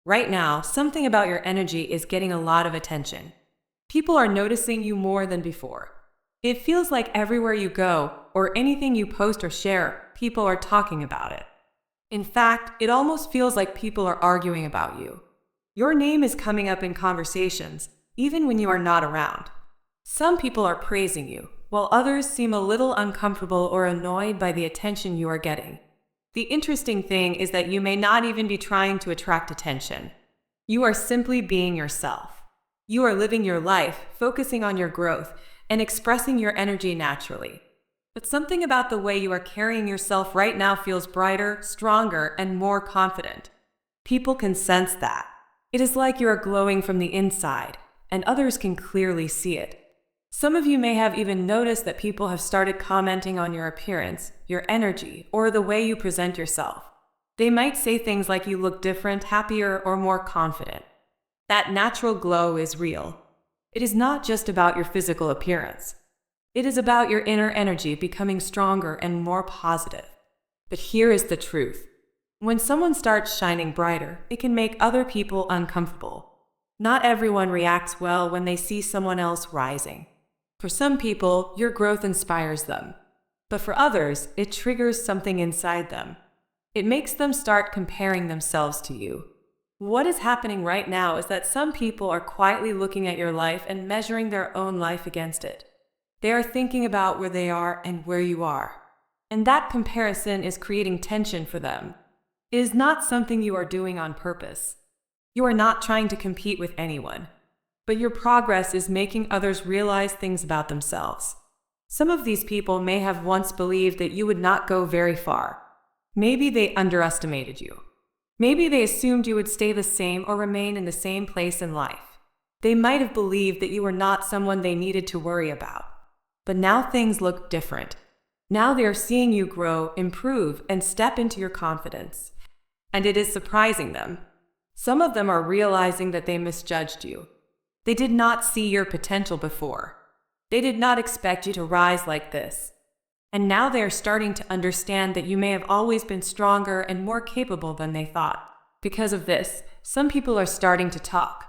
Right now, something about your energy is getting a lot of attention. People are noticing you more than before. It feels like everywhere you go, or anything you post or share, people are talking about it. In fact, it almost feels like people are arguing about you. Your name is coming up in conversations, even when you are not around. Some people are praising you, while others seem a little uncomfortable or annoyed by the attention you are getting. The interesting thing is that you may not even be trying to attract attention. You are simply being yourself. You are living your life, focusing on your growth, and expressing your energy naturally. But something about the way you are carrying yourself right now feels brighter, stronger, and more confident. People can sense that. It is like you are glowing from the inside, and others can clearly see it. Some of you may have even noticed that people have started commenting on your appearance, your energy, or the way you present yourself. They might say things like you look different, happier, or more confident. That natural glow is real. It is not just about your physical appearance. It is about your inner energy becoming stronger and more positive. But here is the truth. When someone starts shining brighter, it can make other people uncomfortable. Not everyone reacts well when they see someone else rising. For some people, your growth inspires them. But for others, it triggers something inside them. It makes them start comparing themselves to you. What is happening right now is that some people are quietly looking at your life and measuring their own life against it. They are thinking about where they are and where you are. And that comparison is creating tension for them. It is not something you are doing on purpose. You are not trying to compete with anyone. But your progress is making others realize things about themselves. Some of these people may have once believed that you would not go very far. Maybe they underestimated you. Maybe they assumed you would stay the same or remain in the same place in life. They might have believed that you were not someone they needed to worry about. But now things look different. Now they are seeing you grow, improve, and step into your confidence. And it is surprising them. Some of them are realizing that they misjudged you. They did not see your potential before. They did not expect you to rise like this. And now they are starting to understand that you may have always been stronger and more capable than they thought. Because of this, some people are starting to talk.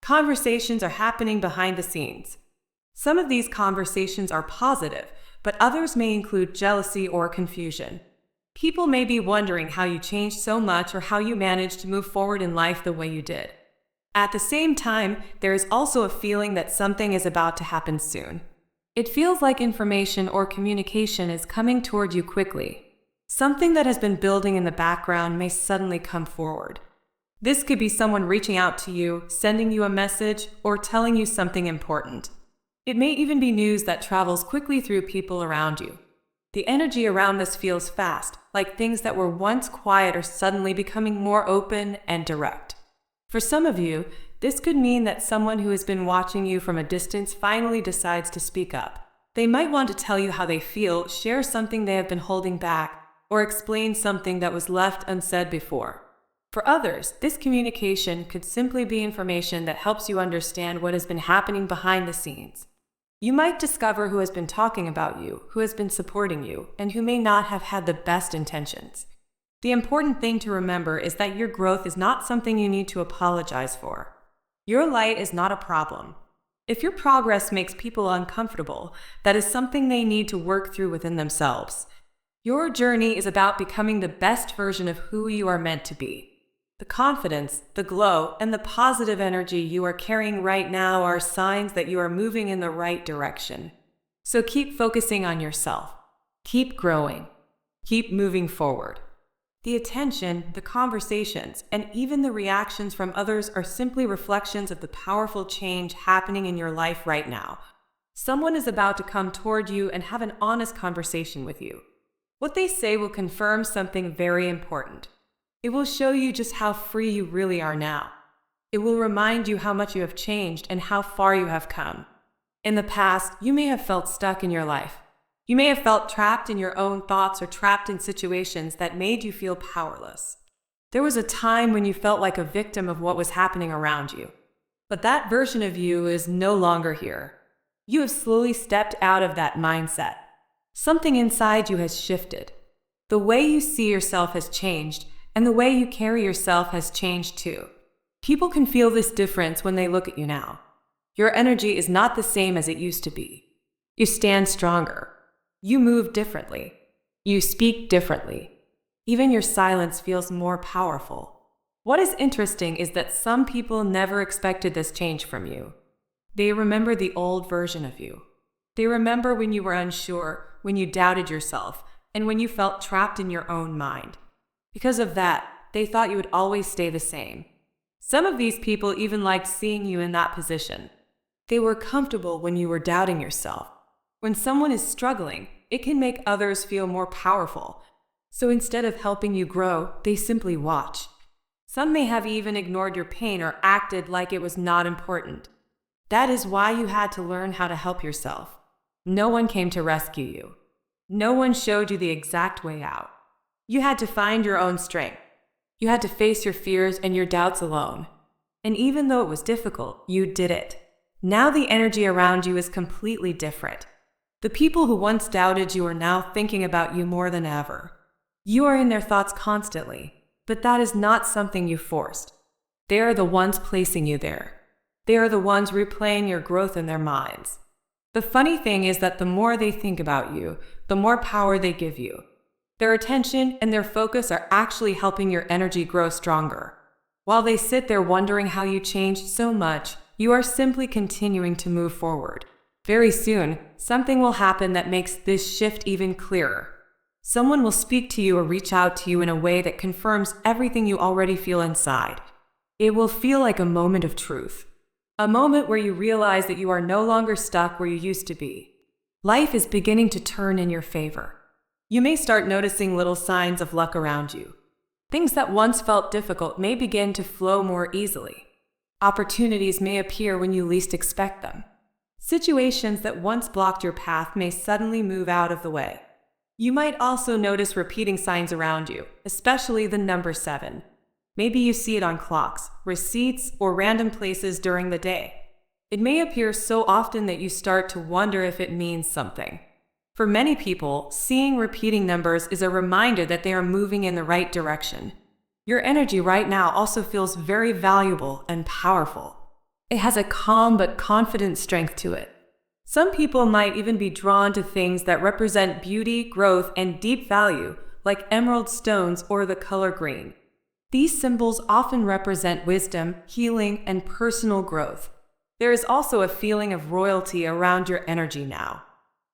Conversations are happening behind the scenes. Some of these conversations are positive, but others may include jealousy or confusion. People may be wondering how you changed so much or how you managed to move forward in life the way you did. At the same time, there is also a feeling that something is about to happen soon. It feels like information or communication is coming toward you quickly. Something that has been building in the background may suddenly come forward. This could be someone reaching out to you, sending you a message, or telling you something important. It may even be news that travels quickly through people around you. The energy around this feels fast, like things that were once quiet are suddenly becoming more open and direct. For some of you, this could mean that someone who has been watching you from a distance finally decides to speak up. They might want to tell you how they feel, share something they have been holding back, or explain something that was left unsaid before. For others, this communication could simply be information that helps you understand what has been happening behind the scenes. You might discover who has been talking about you, who has been supporting you, and who may not have had the best intentions. The important thing to remember is that your growth is not something you need to apologize for. Your light is not a problem. If your progress makes people uncomfortable, that is something they need to work through within themselves. Your journey is about becoming the best version of who you are meant to be. The confidence, the glow, and the positive energy you are carrying right now are signs that you are moving in the right direction. So keep focusing on yourself. Keep growing. Keep moving forward. The attention, the conversations, and even the reactions from others are simply reflections of the powerful change happening in your life right now. Someone is about to come toward you and have an honest conversation with you. What they say will confirm something very important. It will show you just how free you really are now. It will remind you how much you have changed and how far you have come. In the past, you may have felt stuck in your life. You may have felt trapped in your own thoughts or trapped in situations that made you feel powerless. There was a time when you felt like a victim of what was happening around you. But that version of you is no longer here. You have slowly stepped out of that mindset. Something inside you has shifted. The way you see yourself has changed, and the way you carry yourself has changed too. People can feel this difference when they look at you now. Your energy is not the same as it used to be. You stand stronger. You move differently. You speak differently. Even your silence feels more powerful. What is interesting is that some people never expected this change from you. They remember the old version of you. They remember when you were unsure, when you doubted yourself, and when you felt trapped in your own mind. Because of that, they thought you would always stay the same. Some of these people even liked seeing you in that position. They were comfortable when you were doubting yourself. When someone is struggling, it can make others feel more powerful. So instead of helping you grow, they simply watch. Some may have even ignored your pain or acted like it was not important. That is why you had to learn how to help yourself. No one came to rescue you. No one showed you the exact way out. You had to find your own strength. You had to face your fears and your doubts alone. And even though it was difficult, you did it. Now the energy around you is completely different. The people who once doubted you are now thinking about you more than ever. You are in their thoughts constantly, but that is not something you forced. They are the ones placing you there. They are the ones replaying your growth in their minds. The funny thing is that the more they think about you, the more power they give you. Their attention and their focus are actually helping your energy grow stronger. While they sit there wondering how you changed so much, you are simply continuing to move forward. Very soon, something will happen that makes this shift even clearer. Someone will speak to you or reach out to you in a way that confirms everything you already feel inside. It will feel like a moment of truth. A moment where you realize that you are no longer stuck where you used to be. Life is beginning to turn in your favor. You may start noticing little signs of luck around you. Things that once felt difficult may begin to flow more easily. Opportunities may appear when you least expect them. Situations that once blocked your path may suddenly move out of the way. You might also notice repeating signs around you, especially the number 7. Maybe you see it on clocks, receipts, or random places during the day. It may appear so often that you start to wonder if it means something. For many people, seeing repeating numbers is a reminder that they are moving in the right direction. Your energy right now also feels very valuable and powerful. It has a calm but confident strength to it. Some people might even be drawn to things that represent beauty, growth, and deep value, like emerald stones or the color green. These symbols often represent wisdom, healing, and personal growth. There is also a feeling of royalty around your energy now.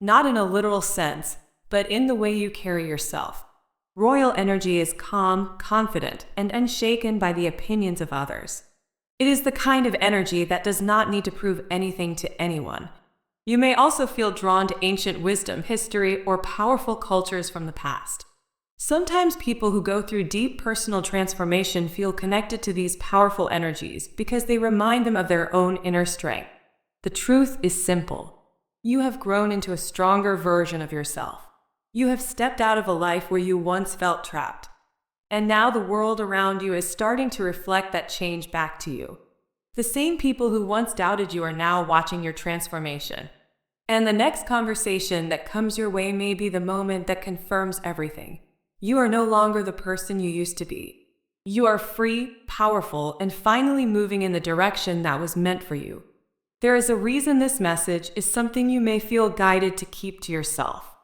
Not in a literal sense, but in the way you carry yourself. Royal energy is calm, confident, and unshaken by the opinions of others. It is the kind of energy that does not need to prove anything to anyone. You may also feel drawn to ancient wisdom, history, or powerful cultures from the past. Sometimes people who go through deep personal transformation feel connected to these powerful energies because they remind them of their own inner strength. The truth is simple. You have grown into a stronger version of yourself. You have stepped out of a life where you once felt trapped. And now the world around you is starting to reflect that change back to you. The same people who once doubted you are now watching your transformation. And the next conversation that comes your way may be the moment that confirms everything. You are no longer the person you used to be. You are free, powerful, and finally moving in the direction that was meant for you. There is a reason this message is something you may feel guided to keep to yourself.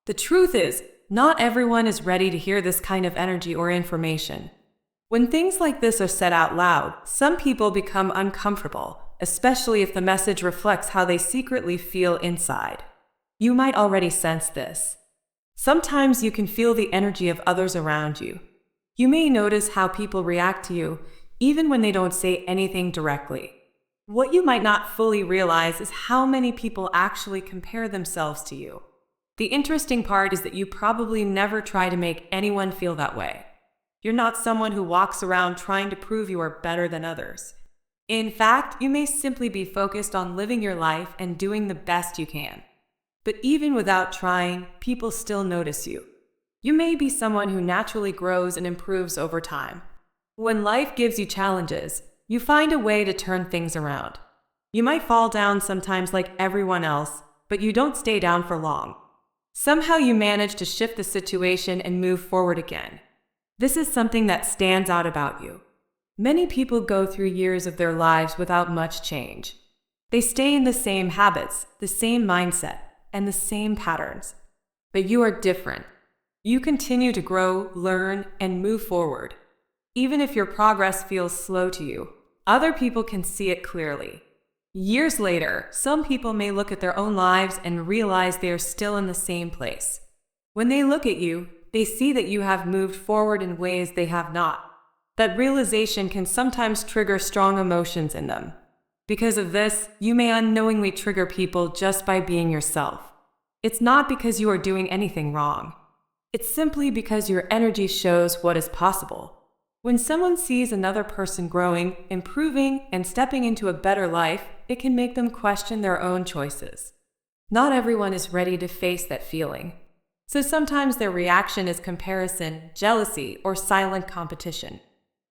The truth is, not everyone is ready to hear this kind of energy or information. When things like this are said out loud, some people become uncomfortable, especially if the message reflects how they secretly feel inside. You might already sense this. Sometimes you can feel the energy of others around you. You may notice how people react to you, even when they don't say anything directly. What you might not fully realize is how many people actually compare themselves to you. The interesting part is that you probably never try to make anyone feel that way. You're not someone who walks around trying to prove you are better than others. In fact, you may simply be focused on living your life and doing the best you can. But even without trying, people still notice you. You may be someone who naturally grows and improves over time. When life gives you challenges, you find a way to turn things around. You might fall down sometimes like everyone else, but you don't stay down for long. Somehow you manage to shift the situation and move forward again. This is something that stands out about you. Many people go through years of their lives without much change. They stay in the same habits, the same mindset, and the same patterns. But you are different. You continue to grow, learn, and move forward. Even if your progress feels slow to you, other people can see it clearly. Years later, some people may look at their own lives and realize they are still in the same place. When they look at you, they see that you have moved forward in ways they have not. That realization can sometimes trigger strong emotions in them. Because of this, you may unknowingly trigger people just by being yourself. It's not because you are doing anything wrong. It's simply because your energy shows what is possible. When someone sees another person growing, improving, and stepping into a better life, it can make them question their own choices. Not everyone is ready to face that feeling. So sometimes their reaction is comparison, jealousy, or silent competition.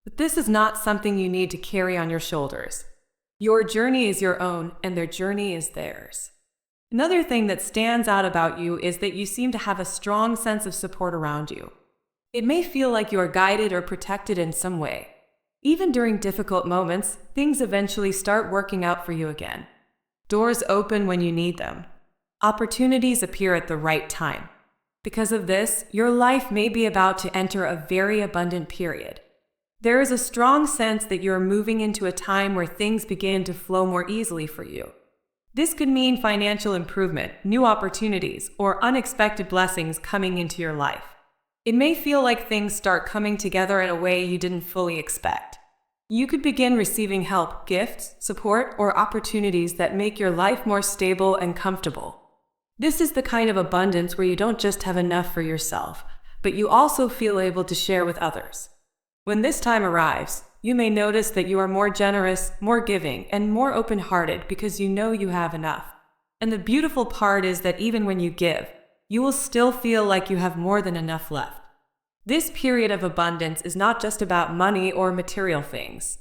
But this is not something you need to carry on your shoulders. Your journey is your own, and their journey is theirs. Another thing that stands out about you is that you seem to have a strong sense of support around you. It may feel like you are guided or protected in some way. Even during difficult moments, things eventually start working out for you again. Doors open when you need them. Opportunities appear at the right time. Because of this, your life may be about to enter a very abundant period. There is a strong sense that you are moving into a time where things begin to flow more easily for you. This could mean financial improvement, new opportunities, or unexpected blessings coming into your life. It may feel like things start coming together in a way you didn't fully expect. You could begin receiving help, gifts, support, or opportunities that make your life more stable and comfortable. This is the kind of abundance where you don't just have enough for yourself, but you also feel able to share with others. When this time arrives, you may notice that you are more generous, more giving, and more open-hearted because you know you have enough. And the beautiful part is that even when you give, you will still feel like you have more than enough left. This period of abundance is not just about money or material things.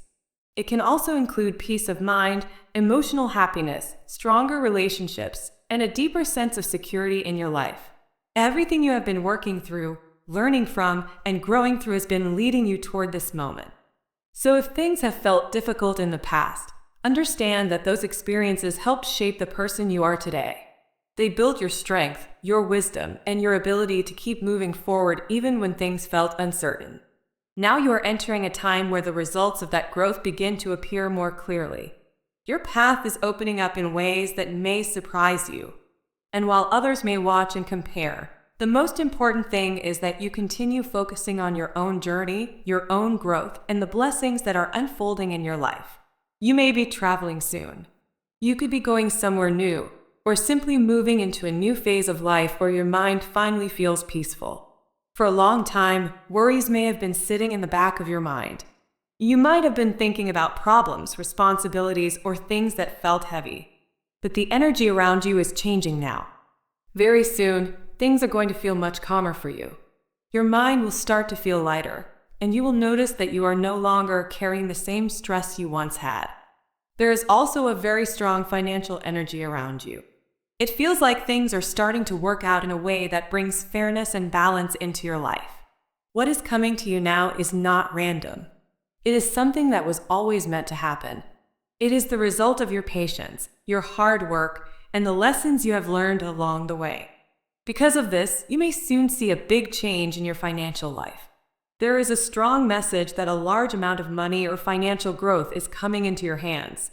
It can also include peace of mind, emotional happiness, stronger relationships, and a deeper sense of security in your life. Everything you have been working through, learning from, and growing through has been leading you toward this moment. So if things have felt difficult in the past, understand that those experiences helped shape the person you are today. They built your strength, your wisdom, and your ability to keep moving forward even when things felt uncertain. Now you are entering a time where the results of that growth begin to appear more clearly. Your path is opening up in ways that may surprise you. And while others may watch and compare, the most important thing is that you continue focusing on your own journey, your own growth, and the blessings that are unfolding in your life. You may be traveling soon. You could be going somewhere new, or simply moving into a new phase of life where your mind finally feels peaceful. For a long time, worries may have been sitting in the back of your mind. You might have been thinking about problems, responsibilities, or things that felt heavy. But the energy around you is changing now. Very soon, things are going to feel much calmer for you. Your mind will start to feel lighter, and you will notice that you are no longer carrying the same stress you once had. There is also a very strong financial energy around you. It feels like things are starting to work out in a way that brings fairness and balance into your life. What is coming to you now is not random. It is something that was always meant to happen. It is the result of your patience, your hard work, and the lessons you have learned along the way. Because of this, you may soon see a big change in your financial life. There is a strong message that a large amount of money or financial growth is coming into your hands.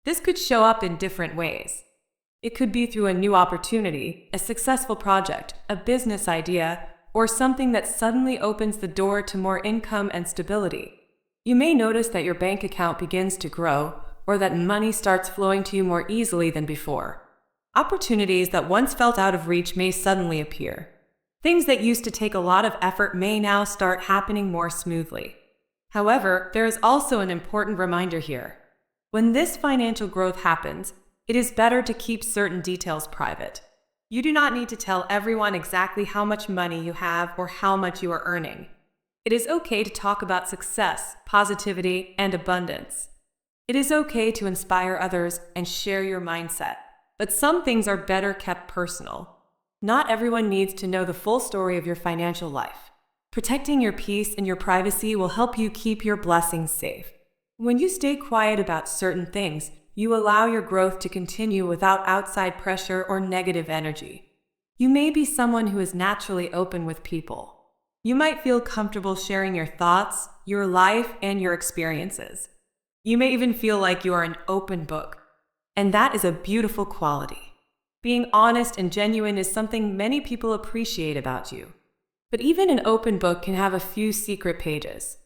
This could show up in different ways. It could be through a new opportunity, a successful project, a business idea, or something that suddenly opens the door to more income and stability. You may notice that your bank account begins to grow, or that money starts flowing to you more easily than before. Opportunities that once felt out of reach may suddenly appear. Things that used to take a lot of effort may now start happening more smoothly. However, there is also an important reminder here. When this financial growth happens, it is better to keep certain details private. You do not need to tell everyone exactly how much money you have or how much you are earning. It is okay to talk about success, positivity, and abundance. It is okay to inspire others and share your mindset, but some things are better kept personal. Not everyone needs to know the full story of your financial life. Protecting your peace and your privacy will help you keep your blessings safe. When you stay quiet about certain things, you allow your growth to continue without outside pressure or negative energy. You may be someone who is naturally open with people. You might feel comfortable sharing your thoughts, your life, and your experiences. You may even feel like you are an open book. And that is a beautiful quality. Being honest and genuine is something many people appreciate about you. But even an open book can have a few secret pages.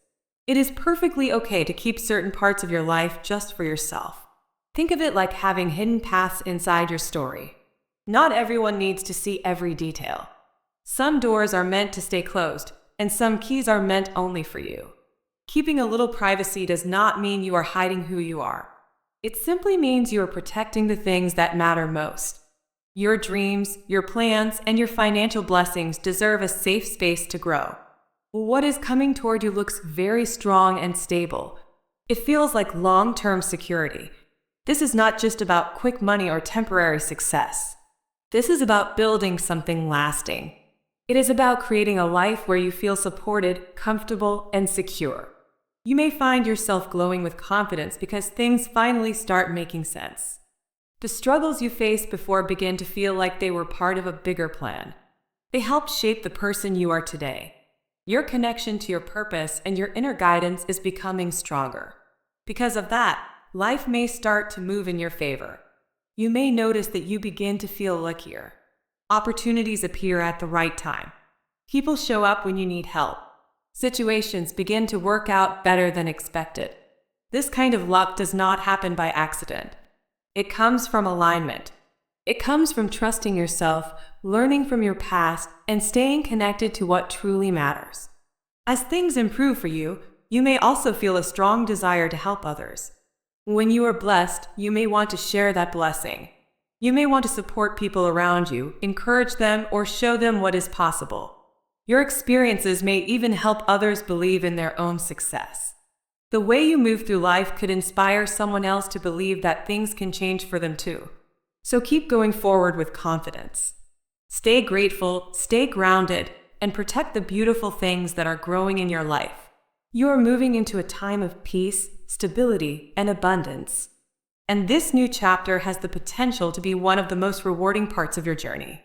It is perfectly okay to keep certain parts of your life just for yourself. Think of it like having hidden paths inside your story. Not everyone needs to see every detail. Some doors are meant to stay closed, and some keys are meant only for you. Keeping a little privacy does not mean you are hiding who you are. It simply means you are protecting the things that matter most. Your dreams, your plans, and your financial blessings deserve a safe space to grow. What is coming toward you looks very strong and stable. It feels like long-term security. This is not just about quick money or temporary success. This is about building something lasting. It is about creating a life where you feel supported, comfortable, and secure. You may find yourself glowing with confidence because things finally start making sense. The struggles you faced before begin to feel like they were part of a bigger plan. They helped shape the person you are today. Your connection to your purpose and your inner guidance is becoming stronger. Because of that, life may start to move in your favor. You may notice that you begin to feel luckier. Opportunities appear at the right time. People show up when you need help. Situations begin to work out better than expected. This kind of luck does not happen by accident. It comes from alignment. It comes from trusting yourself, learning from your past, and staying connected to what truly matters. As things improve for you, you may also feel a strong desire to help others. When you are blessed, you may want to share that blessing. You may want to support people around you, encourage them, or show them what is possible. Your experiences may even help others believe in their own success. The way you move through life could inspire someone else to believe that things can change for them too. So keep going forward with confidence. Stay grateful, stay grounded, and protect the beautiful things that are growing in your life. You are moving into a time of peace, stability, and abundance. And this new chapter has the potential to be one of the most rewarding parts of your journey.